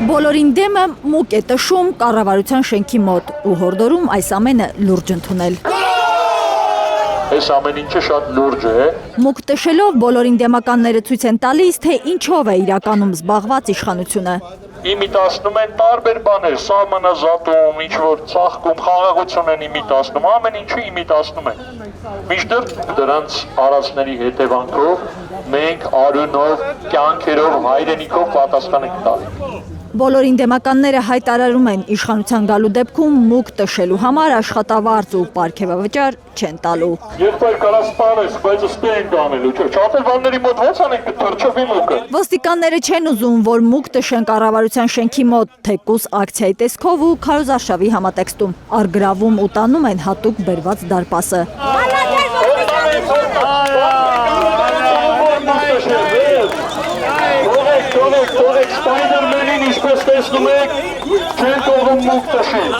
Բոլորին դեմը մուկ է տշում կառավարության շենքի մոտ ու հորդորում այս ամենը լուրջ ընդունել։ Այս ամեն ինչը շատ լուրջ է։ Մուկ տշելով բոլորին դեմականները ցույց են տալիս, թե ինչով է իրականում զբաղված իշխանությունը։ Իմիտացնում են տարբեր բաներ, սահմանազատում, ինչ-որ ծաղկում, խաղաղություն են իմիտացնում, ամեն ինչը իմիտացնում են։ Մինչդեռ դրանց արածների հետևանքով մենք արյունով, կյանքերով, հայրենիքով պատասխան ենք տալու։ Բոլորին դեմականները հայտարարում են իշխանության գալու դեպքում մուկ տշելու համար աշխատավարձ ու պարգևավճար չեն տալու։ Եղբայր կարաս սպանես, բայց ըստե ենք անելու, չափելվանների մոտ ո՞նց անենք թրջովի մուկը։ Ոստիկանները չեն ուզում, որ մուկ տշեն կառավարության շենքի մոտ, թեկուզ ակցիայի տեսքով ու քարոզարշավի համատեքստում։ Արգրավում ու տանում են հատուկ բերված դարպասը։ Թողեք Սպայդերմենին ինչպես տեսնում եք, չեն թողում մուկ տշել։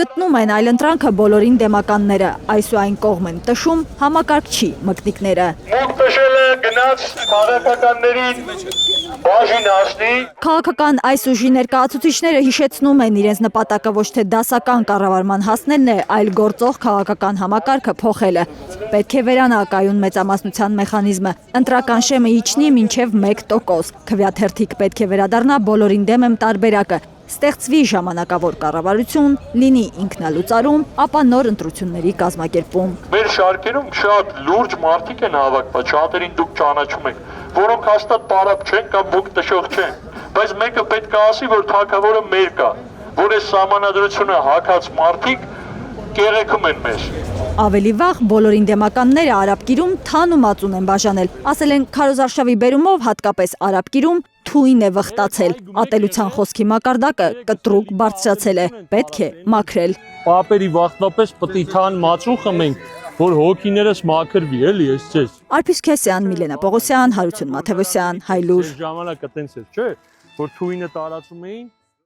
Գտնում են այլընտրանքը բոլորին դեմականները, այս ու այն կողմ են տշում համակարգչի մկնիկները։ Մուկ տշելը գնաց քաղաքականներին բաժին ասնի։ Քաղաքական այս ուժի ներկայացուցիչները հիշեցնում են իրենց նպատակը ոչ թե դասական կառավարման հասնելն է, այլ գործող քաղաքական համակարգը փոխելը։ Պետք է վերանա կայուն մեծամասնության մեխանիզմը, ընտրական շեմը իջնի մինչև 1%, քվեաթերթիկ պետք է վերադառնա բոլորին դեմ եմ տարբերակը, ստեղծվի ժամանակավոր կառավարություն, լինի ինքնալուծարում, ապա նոր ընտրությունների կազմակերպում։ Մեր շարքերում շատ լուրջ մարդիկ են հավաքված, շատերին դուք ճանաչում եք, որոնք հաստատ պարապ չեն կամ մուկ տշող չեն, բայց մեկը պետք է ասի, որ թագավորը մեր կա, որ այս սահմանադրությունը հակած մարդիկ կեղեքում են մեզ։ Ավելի վաղ բոլորին դեմականները Արաբկիրում թան ու մածուն են բաժանել, ասել են քարոզարշավի բերումով հատկապես Արաբկիրում թույն է վխտացել, ատելության խոսքի մակարդակը կտրուկ բարձրացել է, պետք է մաքրել։ Պապերի վախտապես պտի թան մածու խմենք, որ հոգիներս մաքրվի, էլի ես ձեզ։ Արփիս Քեսյան, Միլենա Պողոսյան, Հարություն Մաթևոսյան, Հայլուր։ Ժամանակ այտենց էր, չէ, որ թույնը տարածում էին